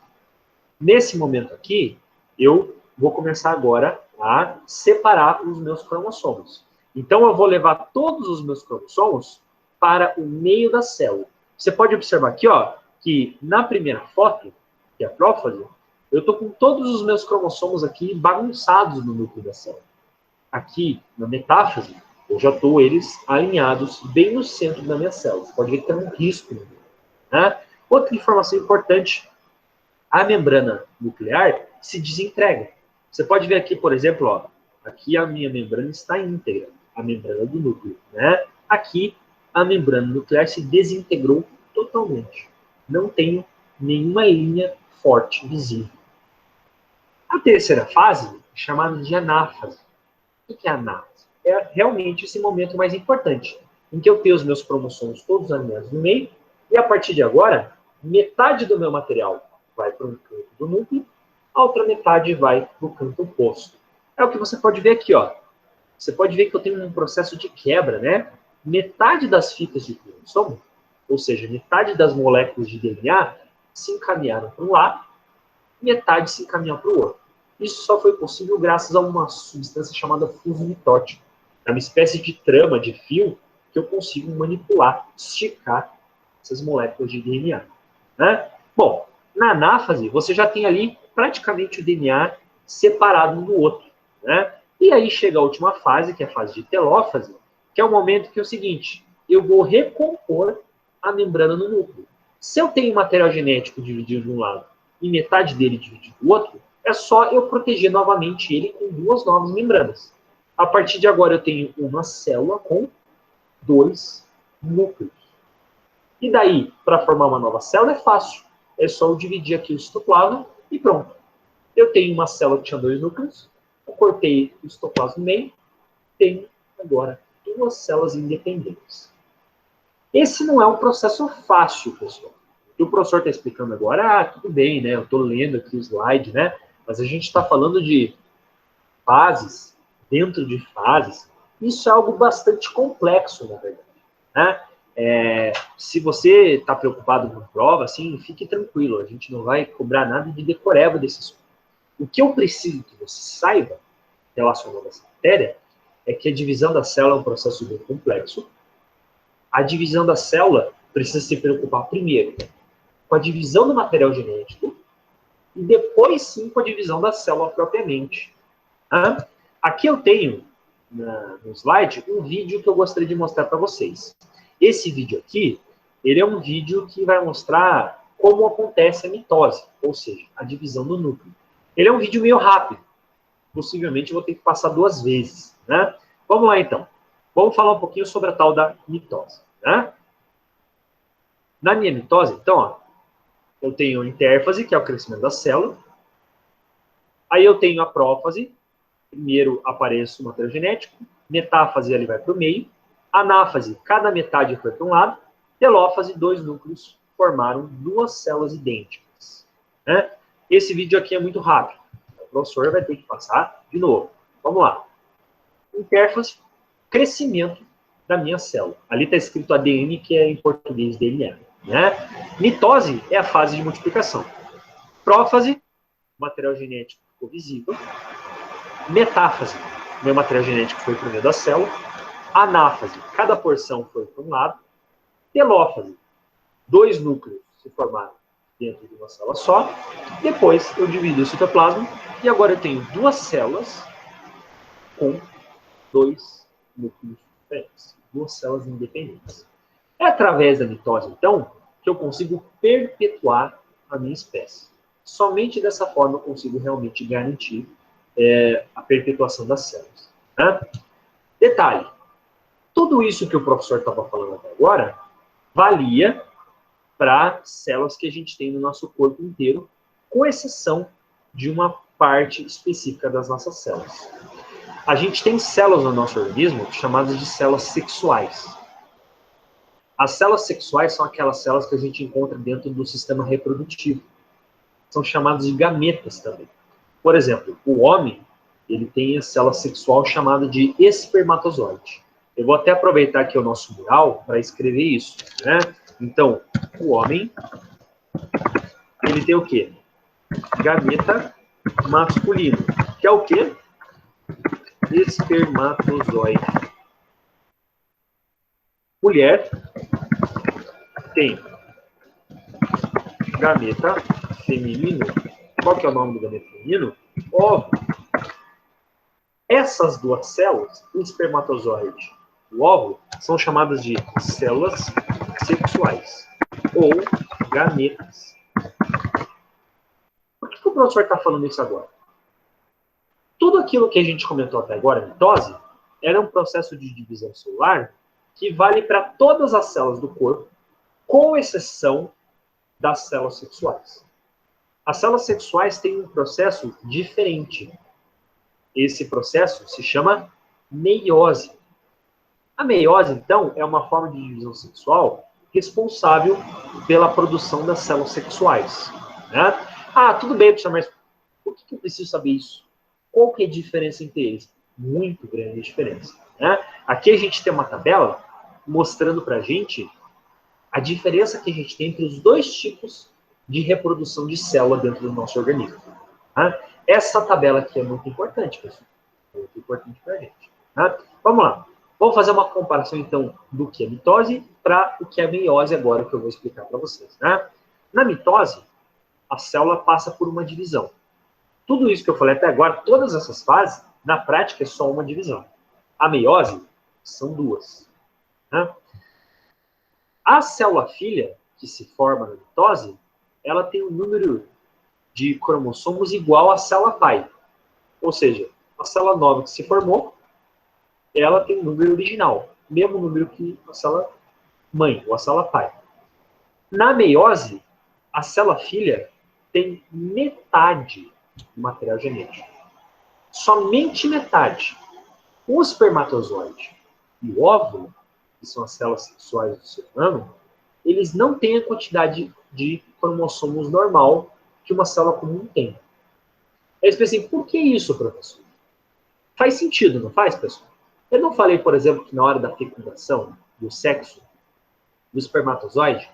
Nesse momento aqui, eu vou começar agora a separar os meus cromossomos. Então, eu vou levar todos os meus cromossomos para o meio da célula. Você pode observar aqui, ó, que na primeira foto, que é a prófase, eu estou com todos os meus cromossomos aqui bagunçados no núcleo da célula. Aqui, na metáfase, Eu já estou eles alinhados bem no centro da minha célula. Você pode ver que tem um risco. Né? Outra informação importante, a membrana nuclear se desintegra. Você pode ver aqui, por exemplo, ó, aqui a minha membrana está íntegra, a membrana do núcleo. Né? Aqui a membrana nuclear se desintegrou totalmente. Não tenho nenhuma linha forte visível. A terceira fase é chamada de anáfase. O que é anáfase? É realmente esse momento mais importante, em que eu tenho os meus cromossomos todos alinhados no meio, e a partir de agora, metade do meu material vai para um canto do núcleo, a outra metade vai para o canto oposto. É o que você pode ver aqui, ó. Você pode ver que eu tenho um processo de quebra, né? Metade das fitas de cromossomo, ou seja, metade das moléculas de DNA, se encaminharam para um lado, metade se encaminhou para o outro. Isso só foi possível graças a uma substância chamada fuso mitótico. É uma espécie de trama, de fio, que eu consigo manipular, esticar essas moléculas de DNA. Né? Bom, na anáfase, você já tem ali praticamente o DNA separado um do outro. Né? E aí chega a última fase, que é a fase de telófase, que é o momento que é o seguinte, eu vou recompor a membrana no núcleo. Se eu tenho material genético dividido de um lado e metade dele dividido do outro, é só eu proteger novamente ele com duas novas membranas. A partir de agora eu tenho uma célula com 2 núcleos. E daí, para formar uma nova célula é fácil. É só eu dividir aqui o citoplasma e pronto. Eu tenho uma célula que tinha 2 núcleos, eu cortei o citoplasma no meio, tenho agora 2 células independentes. Esse não é um processo fácil, pessoal. O que o professor está explicando agora, tudo bem, né? Eu estou lendo aqui o slide, né? Mas a gente está falando de fases, dentro de fases. Isso é algo bastante complexo, na verdade. Né? Se você está preocupado com prova, assim, fique tranquilo. A gente não vai cobrar nada de decoreba desse assunto. O que eu preciso que você saiba, relacionado a essa matéria, é que a divisão da célula é um processo bem complexo. A divisão da célula precisa se preocupar primeiro com a divisão do material genético e depois sim com a divisão da célula propriamente. Aqui eu tenho no slide um vídeo que eu gostaria de mostrar para vocês. Esse vídeo aqui, ele é um vídeo que vai mostrar como acontece a mitose, ou seja, a divisão do núcleo. Ele é um vídeo meio rápido. Possivelmente eu vou ter que passar 2 vezes. Né? Vamos lá então. Vamos falar um pouquinho sobre a tal da mitose. Né? Na minha mitose, então, ó, eu tenho a intérfase, que é o crescimento da célula. Aí eu tenho a prófase. Primeiro aparece o material genético. Metáfase, ele vai para o meio. Anáfase, cada metade foi para um lado. Telófase, 2 núcleos formaram 2 células idênticas. Né? Esse vídeo aqui é muito rápido. O professor vai ter que passar de novo. Vamos lá. Intérfase, crescimento da minha célula. Ali está escrito ADN, que é em português DNA. Né? Mitose é a fase de multiplicação. Prófase, material genético ficou visível. Metáfase, meu material genético foi para o meio da célula. Anáfase, cada porção foi para um lado. Telófase, 2 núcleos se formaram dentro de uma célula só. Depois eu divido o citoplasma e agora eu tenho 2 células com 2 núcleos diferentes, 2 células independentes. É através da mitose, então, que eu consigo perpetuar a minha espécie. Somente dessa forma eu consigo realmente garantir a perpetuação das células. Né? Detalhe, tudo isso que o professor estava falando até agora valia para células que a gente tem no nosso corpo inteiro, com exceção de uma parte específica das nossas células. A gente tem células no nosso organismo chamadas de células sexuais. As células sexuais são aquelas células que a gente encontra dentro do sistema reprodutivo. São chamadas de gametas também. Por exemplo, o homem, ele tem a célula sexual chamada de espermatozoide. Eu vou até aproveitar aqui o nosso mural para escrever isso. Né? Então, o homem, ele tem o quê? Gameta masculino, que é o quê? Espermatozoide. Mulher tem gameta feminino. Qual que é o nome do gameta feminino? Óvulo. Essas 2 células, o espermatozoide o óvulo, são chamadas de células sexuais, ou gametas. Por que o professor está falando isso agora? Tudo aquilo que a gente comentou até agora, a mitose, era um processo de divisão celular que vale para todas as células do corpo, com exceção das células sexuais. As células sexuais têm um processo diferente. Esse processo se chama meiose. A meiose, então, é uma forma de divisão sexual responsável pela produção das células sexuais. Né? Ah, tudo bem, professor, mas por que eu preciso saber isso? Qual que é a diferença entre eles? Muito grande a diferença. Né? Aqui a gente tem uma tabela mostrando para a gente a diferença que a gente tem entre os dois tipos de reprodução de célula dentro do nosso organismo. Tá? Essa tabela aqui é muito importante, pessoal. Muito importante para a gente. Tá? Vamos lá. Vamos fazer uma comparação, então, do que é mitose para o que é meiose agora, que eu vou explicar para vocês. Tá? Na mitose, a célula passa por uma divisão. Tudo isso que eu falei até agora, todas essas fases, na prática é só uma divisão. A meiose são duas. Tá? A célula filha, que se forma na mitose, ela tem um número de cromossomos igual à célula pai. Ou seja, a célula nova que se formou, ela tem um número original, mesmo número que a célula mãe, ou a célula pai. Na meiose, a célula filha tem metade do material genético. Somente metade. O espermatozoide e o óvulo, que são as células sexuais do ser humano, eles não têm a quantidade de cromossomos normal que uma célula comum tem. Aí você pensa assim, por que isso, professor? Faz sentido, não faz, pessoal? Eu não falei, por exemplo, que na hora da fecundação, do sexo, do espermatozoide,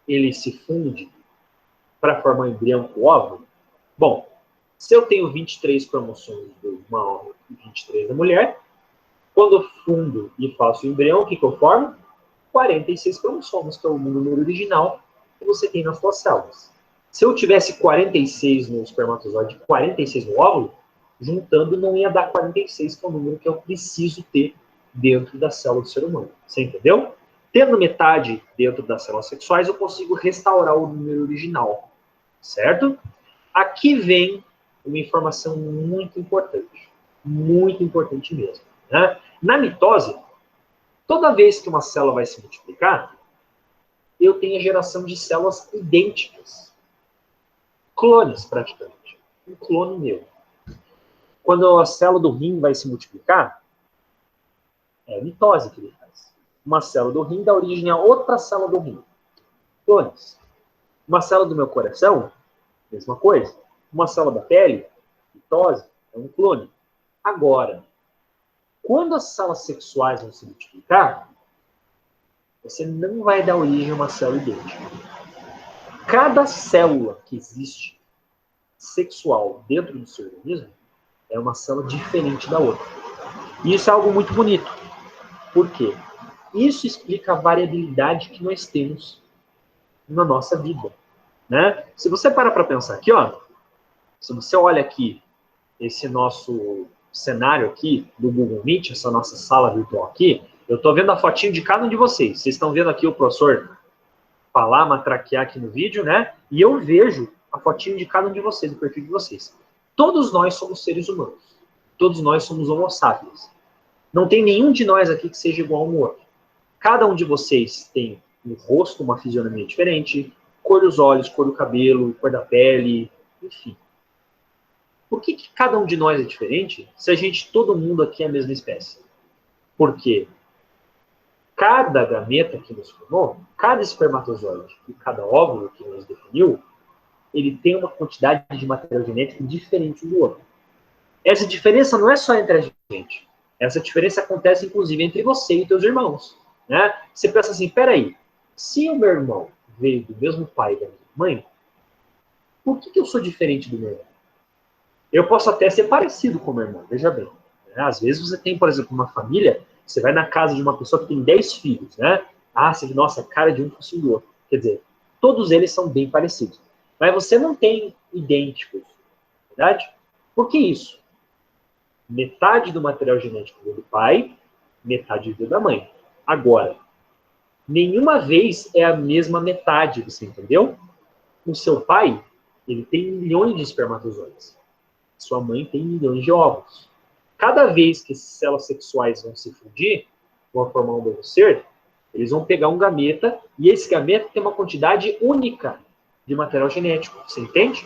ele se funde para formar um embrião com o óvulo? Bom, se eu tenho 23 cromossomos de uma homem e 23 da mulher, quando eu fundo e faço o embrião, o que eu formo? 46 cromossomos, que é o número original que você tem nas suas células. Se eu tivesse 46 no espermatozoide e 46 no óvulo, juntando não ia dar 46, que é o número que eu preciso ter dentro da célula do ser humano. Você entendeu? Tendo metade dentro das células sexuais, eu consigo restaurar o número original. Certo? Aqui vem uma informação muito importante mesmo. Né? Na mitose, toda vez que uma célula vai se multiplicar, eu tenho a geração de células idênticas. Clones, praticamente. Um clone meu. Quando a célula do rim vai se multiplicar, é a mitose que ele faz. Uma célula do rim dá origem a outra célula do rim. Clones. Uma célula do meu coração, mesma coisa. Uma célula da pele, mitose, é um clone. Agora, quando as células sexuais vão se multiplicar, você não vai dar origem a uma célula idêntica. Cada célula que existe sexual dentro do seu organismo é uma célula diferente da outra. E isso é algo muito bonito. Por quê? Isso explica a variabilidade que nós temos na nossa vida. Né? Se você parar para pensar aqui, ó, se você olha aqui esse nosso cenário aqui do Google Meet, essa nossa sala virtual aqui, eu estou vendo a fotinho de cada um de vocês. Vocês estão vendo aqui o professor falar, matraquear aqui no vídeo, né? E eu vejo a fotinho de cada um de vocês, o perfil de vocês. Todos nós somos seres humanos. Todos nós somos homo sapiens. Não tem nenhum de nós aqui que seja igual ao outro. Cada um de vocês tem um rosto, uma fisionomia diferente, cor dos olhos, cor do cabelo, cor da pele, enfim. Por que cada um de nós é diferente se a gente, todo mundo aqui é a mesma espécie? Porque cada gameta que nos formou, cada espermatozoide e cada óvulo que nos definiu, ele tem uma quantidade de material genético diferente um do outro. Essa diferença não é só entre a gente. Essa diferença acontece, inclusive, entre você e teus irmãos. Né? Você pensa assim, peraí, se o meu irmão veio do mesmo pai e da mesma mãe, por que eu sou diferente do meu irmão? Eu posso até ser parecido com o meu irmão, veja bem. Né? Às vezes você tem, por exemplo, uma família, você vai na casa de uma pessoa que tem 10 filhos, né? Ah, você vê, nossa, a cara de um fosse do outro. Quer dizer, todos eles são bem parecidos. Mas você não tem idênticos, verdade? Por que isso? Metade do material genético veio do pai, metade da vida da mãe. Agora, nenhuma vez é a mesma metade, você entendeu? O seu pai, ele tem milhões de espermatozoides. Sua mãe tem milhões de óvulos. Cada vez que essas células sexuais vão se fundir, vão formar um novo ser, eles vão pegar um gameta, e esse gameta tem uma quantidade única de material genético. Você entende?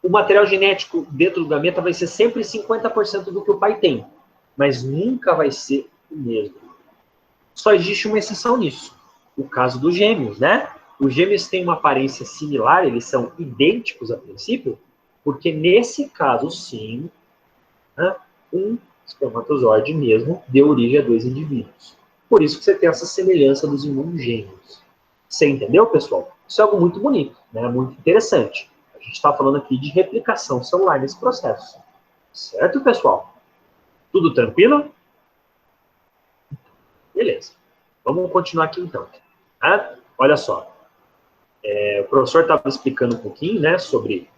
O material genético dentro do gameta vai ser sempre 50% do que o pai tem, mas nunca vai ser o mesmo. Só existe uma exceção nisso. O caso dos gêmeos, né? Os gêmeos têm uma aparência similar, eles são idênticos a princípio, porque nesse caso, sim, né, um espermatozoide mesmo deu origem a dois indivíduos. Por isso que você tem essa semelhança dos irmãos gêmeos. Você entendeu, pessoal? Isso é algo muito bonito, né? Muito interessante. A gente está falando aqui de replicação celular nesse processo. Certo, pessoal? Tudo tranquilo? Beleza. Vamos continuar aqui, então. Olha só. O professor estava explicando um pouquinho, né, sobre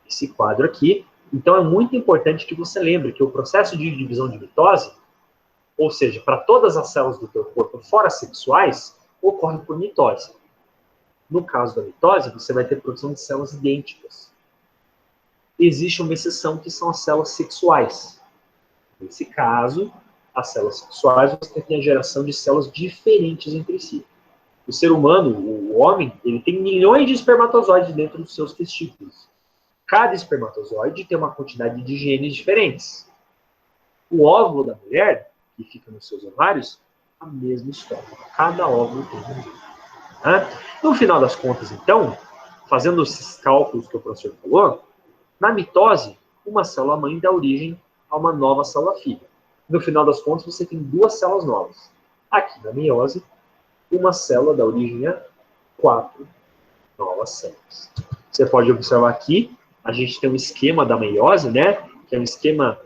esse quadro aqui. Então, é muito importante que você lembre que o processo de divisão de mitose, ou seja, para todas as células do teu corpo, fora sexuais, ocorre por mitose. No caso da mitose, você vai ter produção de células idênticas. Existe uma exceção que são as células sexuais. Nesse caso, as células sexuais, você tem a geração de células diferentes entre si. O ser humano, o homem, ele tem milhões de espermatozoides dentro dos seus testículos. Cada espermatozoide tem uma quantidade de genes diferentes. O óvulo da mulher, que fica nos seus ovários, a mesma história. Cada óvulo tem um gene. No final das contas, então, fazendo esses cálculos que o professor falou, na mitose, uma célula-mãe dá origem a uma nova célula-filha. No final das contas, você tem duas células novas. Aqui na meiose, uma célula dá origem a 4 novas células. Você pode observar aqui, a gente tem um esquema da meiose, né? Que é um esquema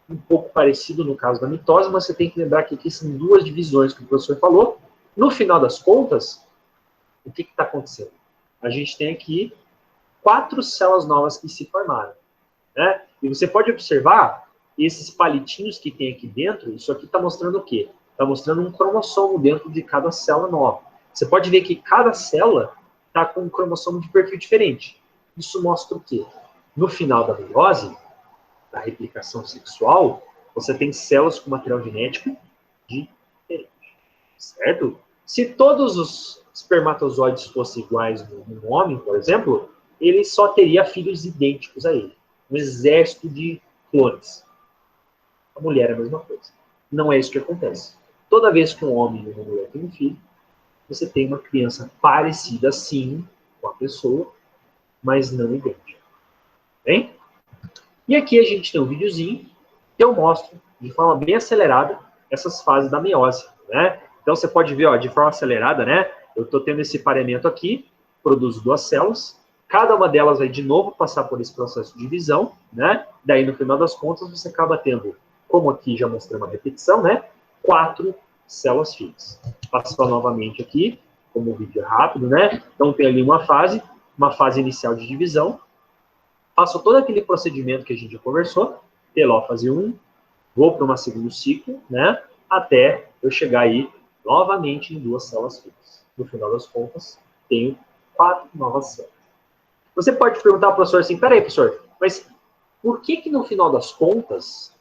um pouco parecido no caso da mitose, mas você tem que lembrar que aqui são duas divisões que o professor falou. No final das contas, o que está acontecendo? A gente tem aqui 4 células novas que se formaram, né? E você pode observar esses palitinhos que tem aqui dentro, isso aqui está mostrando o quê? Está mostrando um cromossomo dentro de cada célula nova. Você pode ver que cada célula está com um cromossomo de perfil diferente. Isso mostra o quê? No final da meiose, da replicação sexual, você tem células com material genético diferente, certo? Se todos os espermatozoides fossem iguais no homem, por exemplo, ele só teria filhos idênticos a ele. Um exército de clones. A mulher é a mesma coisa. Não é isso que acontece. Toda vez que um homem e uma mulher têm um filho, você tem uma criança parecida, sim, com a pessoa, mas não idêntica. Bem? E aqui a gente tem um videozinho que eu mostro de forma bem acelerada essas fases da meiose, né? Então você pode ver, ó, de forma acelerada, né? Eu estou tendo esse pareamento aqui, produzo 2 células, cada uma delas vai de novo passar por esse processo de divisão, né? Daí no final das contas você acaba tendo, como aqui já mostrei uma repetição, né? 4 células filhas. Passou novamente aqui, como o vídeo é rápido, né? Então tem ali uma fase inicial de divisão. Passo todo aquele procedimento que a gente já conversou, telófase 1, vou para um segundo ciclo, né? Até eu chegar aí novamente em 2 células filhas. No final das contas, tenho 4 novas células. Você pode perguntar ao professor assim, peraí, professor, mas por que no final das contas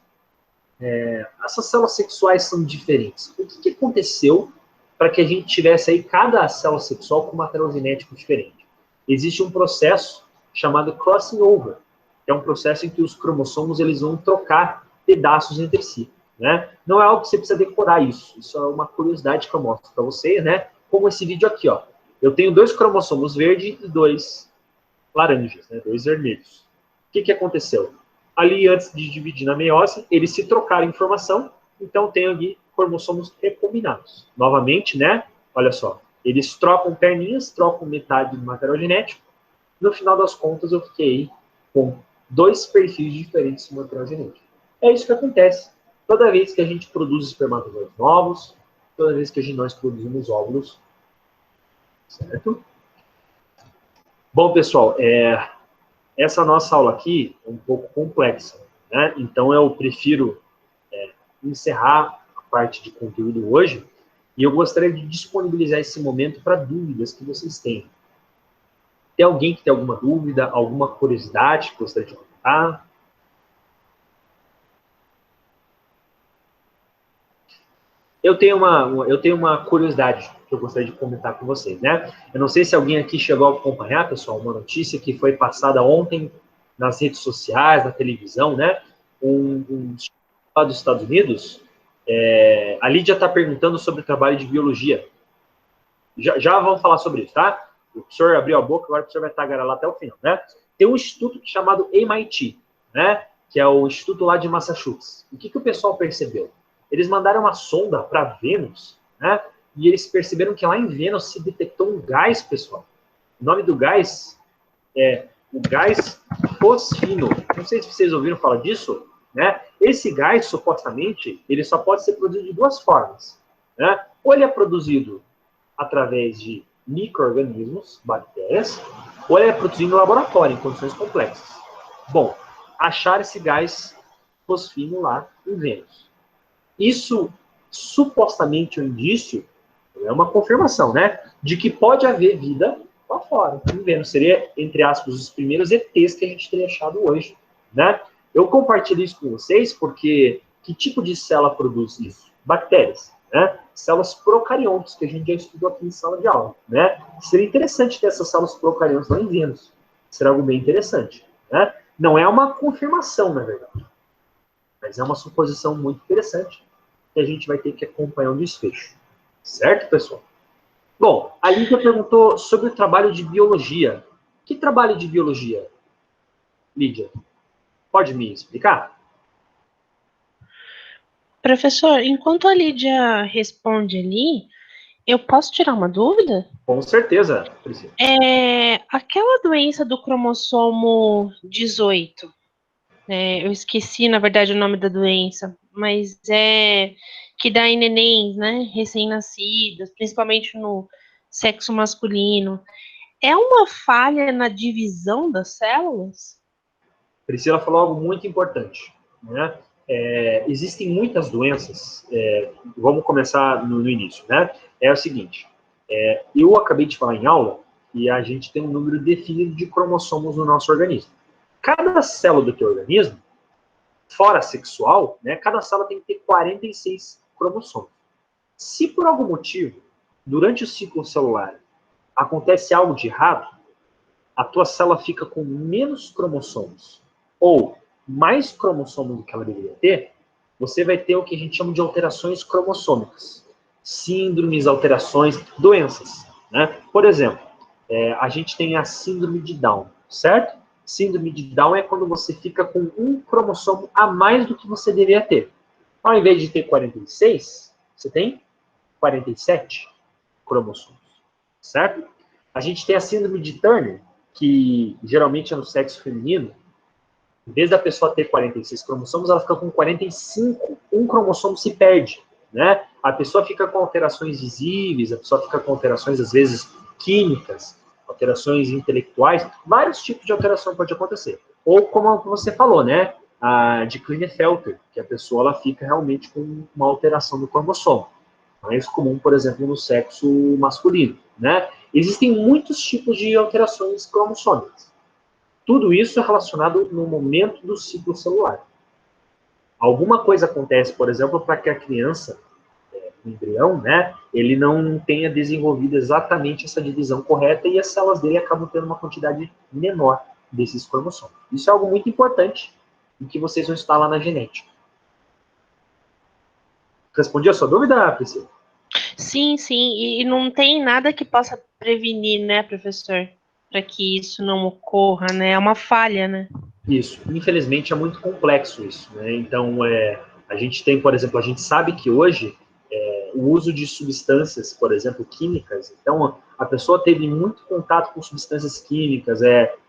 essas células sexuais são diferentes? O que aconteceu para que a gente tivesse aí cada célula sexual com material genético diferente? Existe um processo chamado crossing over, que é um processo em que os cromossomos eles vão trocar pedaços entre si, né? Não é algo que você precisa decorar isso é uma curiosidade que eu mostro para você, né? Como esse vídeo aqui, ó. Eu tenho 2 cromossomos verdes e 2 laranjas, né? 2 vermelhos. O que aconteceu? Ali, antes de dividir na meiose, eles se trocaram informação, então tem ali cromossomos recombinados. Novamente, né? Olha só, eles trocam perninhas, trocam metade do material genético. No final das contas, eu fiquei com 2 perfis diferentes do material genético. É isso que acontece. Toda vez que a gente produz espermatozoides novos, toda vez que nós produzimos óvulos, certo? Bom, pessoal, essa nossa aula aqui é um pouco complexa, né? Então eu prefiro encerrar parte de conteúdo hoje, e eu gostaria de disponibilizar esse momento para dúvidas que vocês têm. Tem alguém que tem alguma dúvida, alguma curiosidade que gostaria de comentar? Eu tenho uma curiosidade que eu gostaria de comentar com vocês, né? Eu não sei se alguém aqui chegou a acompanhar, pessoal, uma notícia que foi passada ontem nas redes sociais, na televisão, né? Um lá dos Estados Unidos, a Lídia está perguntando sobre o trabalho de biologia. Já vamos falar sobre isso, tá? O professor abriu a boca, agora o professor vai tagarelar até o final, né? Tem um instituto chamado MIT, né? Que é o instituto lá de Massachusetts. O que o pessoal percebeu? Eles mandaram uma sonda para Vênus, né? E eles perceberam que lá em Vênus se detectou um gás, pessoal. O nome do gás é o gás fosfino. Não sei se vocês ouviram falar disso, né? Esse gás, supostamente, ele só pode ser produzido de duas formas, né? Ou ele é produzido através de micro-organismos, bactérias, ou ele é produzido no laboratório, em condições complexas. Bom, achar esse gás fosfino lá em Vênus. Isso, supostamente, um indício, é uma confirmação, né? De que pode haver vida lá fora, em Vênus. Seria, entre aspas, os primeiros ETs que a gente teria achado hoje, né? Eu compartilho isso com vocês porque que tipo de célula produz isso? Bactérias, né? Células procariontes, que a gente já estudou aqui em sala de aula, né? Seria interessante ter essas células procariontes lá em Vênus. Será algo bem interessante, né? Não é uma confirmação, na verdade, mas é uma suposição muito interessante que a gente vai ter que acompanhar o desfecho. Certo, pessoal? Bom, a Lídia perguntou sobre o trabalho de biologia. Que trabalho de biologia, Lídia? Pode me explicar? Professor, enquanto a Lídia responde ali, eu posso tirar uma dúvida? Com certeza, Priscila. Aquela doença do cromossomo 18, eu esqueci, na verdade, o nome da doença, mas é que dá em nenéns, né, recém-nascidos, principalmente no sexo masculino. É uma falha na divisão das células? Priscila falou algo muito importante, né? Existem muitas doenças, vamos começar no início, né? É o seguinte, eu acabei de falar em aula que a gente tem um número definido de cromossomos no nosso organismo. Cada célula do teu organismo, fora sexual, né, cada célula tem que ter 46 cromossomos. Se por algum motivo, durante o ciclo celular, acontece algo de errado, a tua célula fica com menos cromossomos ou mais cromossomos do que ela deveria ter, você vai ter o que a gente chama de alterações cromossômicas. Síndromes, alterações, doenças, né? Por exemplo, a gente tem a síndrome de Down, certo? Síndrome de Down é quando você fica com um cromossomo a mais do que você deveria ter. Ao invés de ter 46, você tem 47 cromossomos, certo? A gente tem a síndrome de Turner, que geralmente é no sexo feminino. Em vez da pessoa ter 46 cromossomos, ela fica com 45, um cromossomo se perde, né? A pessoa fica com alterações visíveis, a pessoa fica com alterações, às vezes, químicas, alterações intelectuais, vários tipos de alteração pode acontecer. Ou, como você falou, né? A de Klinefelter, que a pessoa ela fica realmente com uma alteração do cromossomo. Mais comum, por exemplo, no sexo masculino, né? Existem muitos tipos de alterações cromossômicas. Tudo isso é relacionado no momento do ciclo celular. Alguma coisa acontece, por exemplo, para que a criança, o embrião, né, ele não tenha desenvolvido exatamente essa divisão correta e as células dele acabam tendo uma quantidade menor desses cromossomos. Isso é algo muito importante e que vocês vão estudar lá na genética. Respondi a sua dúvida, Priscila? Sim, sim, e não tem nada que possa prevenir, né, professor, para que isso não ocorra, né? É uma falha, né? Isso. Infelizmente é muito complexo isso, né? Então, a gente tem, por exemplo, a gente sabe que hoje o uso de substâncias, por exemplo, químicas, então a pessoa teve muito contato com substâncias químicas,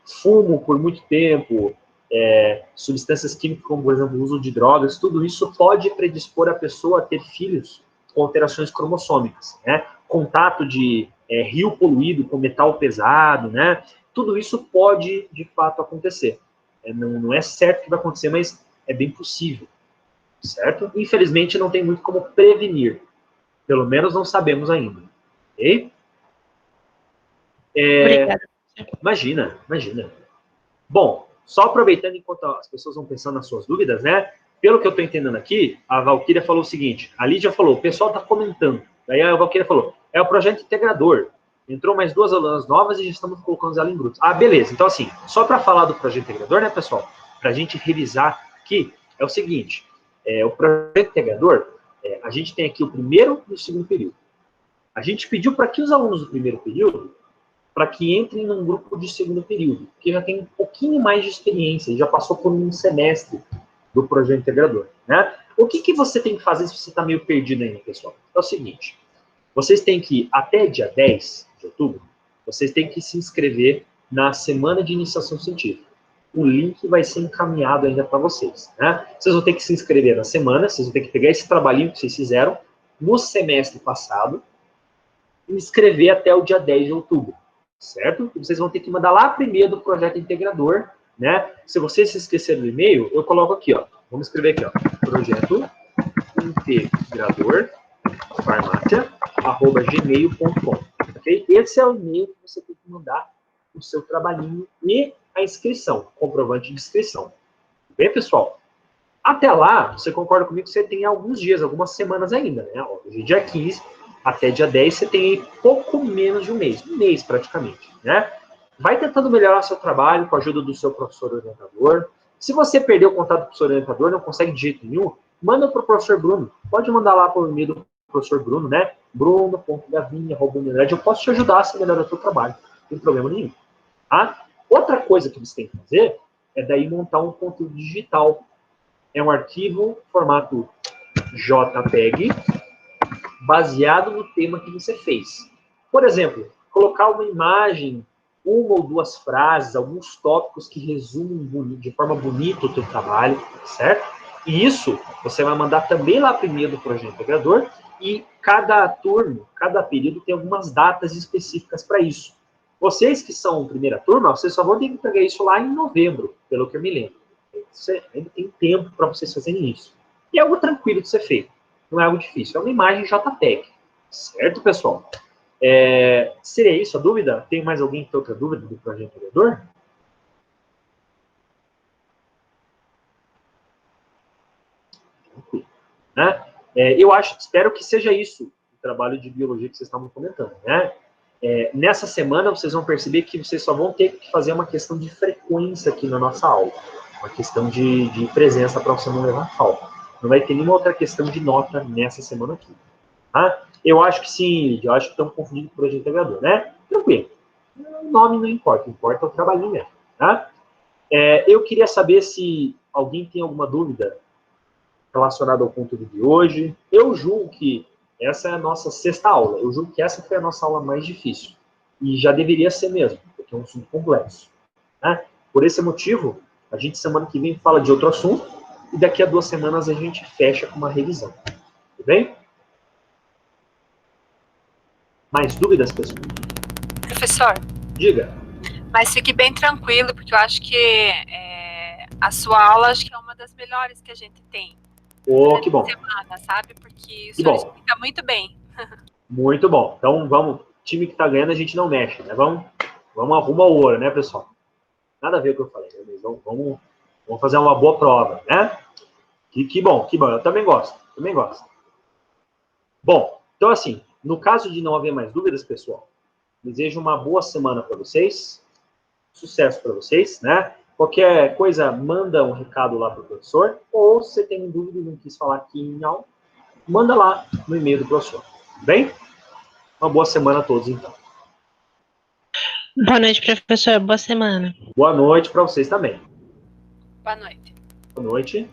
fumo por muito tempo, substâncias químicas como, por exemplo, o uso de drogas, tudo isso pode predispor a pessoa a ter filhos com alterações cromossômicas, né? Contato de rio poluído com metal pesado, né? Tudo isso pode, de fato, acontecer. Não é certo que vai acontecer, mas é bem possível. certo? Infelizmente, não tem muito como prevenir. Pelo menos não sabemos ainda. Ok? Obrigada. Imagina, imagina. Bom, só aproveitando enquanto as pessoas vão pensando nas suas dúvidas, né? Pelo que eu estou entendendo aqui, a Valquíria falou o seguinte, a Lídia falou, o pessoal está comentando. Daí a Valquíria falou, é o projeto integrador. Entrou mais 2 alunas novas e já estamos colocando ela em grupos. Ah, beleza. Então, assim, só para falar do projeto integrador, né, pessoal? Para a gente revisar aqui, é o seguinte, o projeto integrador, a gente tem aqui o primeiro e o segundo período. A gente pediu para que os alunos do primeiro período para que entrem num grupo de segundo período, que já tem um pouquinho mais de experiência, já passou por um semestre do projeto integrador, né? O que você tem que fazer se você está meio perdido ainda, pessoal? É o seguinte, vocês têm que, até dia 10 de outubro, vocês têm que se inscrever na semana de iniciação científica. O link vai ser encaminhado ainda para vocês, né? Vocês vão ter que se inscrever na semana, vocês vão ter que pegar esse trabalhinho que vocês fizeram no semestre passado e escrever até o dia 10 de outubro. Certo? E vocês vão ter que mandar lá primeiro do projeto integrador, né? Se vocês se esqueceram do e-mail, eu coloco aqui, ó. Vamos escrever aqui, ó. Projeto integrador farmácia@gmail.com. Ok? Esse é o e-mail que você tem que mandar o seu trabalhinho e a inscrição, comprovante de inscrição. Bem, pessoal? Até lá, você concorda comigo que você tem alguns dias, algumas semanas ainda, né? Hoje é dia 15, até dia 10 você tem aí pouco menos de um mês praticamente, né? Vai tentando melhorar seu trabalho com a ajuda do seu professor orientador. Se você perdeu o contato do professor orientador, não consegue de jeito nenhum, manda para o professor Bruno. Pode mandar lá por e-mail do professor Bruno, né? bruno.gavinha@unidade. Eu posso te ajudar a melhorar o seu trabalho, não tem problema nenhum. Tá? Outra coisa que você tem que fazer é daí montar um conteúdo digital. É um arquivo formato JPEG, baseado no tema que você fez. Por exemplo, colocar uma imagem, uma ou duas frases, alguns tópicos que resumem de forma bonita o teu trabalho, certo? E isso você vai mandar também lá primeiro do projeto integrador e cada turno, cada período tem algumas datas específicas para isso. Vocês que são primeira turma, vocês só vão ter que pegar isso lá em novembro, pelo que eu me lembro. Você ainda tem tempo para vocês fazerem isso. E é algo tranquilo de ser feito. Não é algo difícil. É uma imagem JPEG. Certo, pessoal? Seria isso a dúvida? Tem mais alguém que tem outra dúvida do projeto integrador? Tranquilo. Né? Espero que seja isso o trabalho de biologia que vocês estavam comentando. Né? Nessa semana, vocês vão perceber que vocês só vão ter que fazer uma questão de frequência aqui na nossa aula. Uma questão de presença para você não levar falta. Não vai ter nenhuma outra questão de nota nessa semana aqui. Tá? Eu acho que sim, eu acho que estão confundindo com o projeto integrador, né? Tranquilo. O nome não importa, importa o trabalhinho mesmo. Tá? Eu queria saber se alguém tem alguma dúvida relacionada ao conteúdo de hoje. Eu julgo que essa é a nossa sexta aula. Eu julgo que essa foi a nossa aula mais difícil. E já deveria ser mesmo, porque é um assunto complexo. Né? Por esse motivo, a gente semana que vem fala de outro assunto e daqui a 2 semanas a gente fecha com uma revisão. Tudo bem? Mais dúvidas, pessoal? Professor, Diga. mas fique bem tranquilo, porque eu acho que a sua aula acho que é uma das melhores que a gente tem. Que bom. Semana, sabe? Porque o Que senhor bom. explica muito bem. Muito bom. Então, vamos. Time que tá ganhando, a gente não mexe, né? Vamos arrumar o ouro, né, pessoal? Nada a ver com o que eu falei, né? Vamos fazer uma boa prova, né? Que bom, que bom. Eu também gosto, Bom, então assim, no caso de não haver mais dúvidas, pessoal, desejo uma boa semana para vocês, sucesso para vocês, né? Qualquer coisa, manda um recado lá para o professor, ou se você tem dúvida e não quis falar aqui em aula, manda lá no e-mail do professor, tudo bem? Uma boa semana a todos, então. Boa noite, professor. Boa semana. Boa noite para vocês também. Boa noite. Boa noite.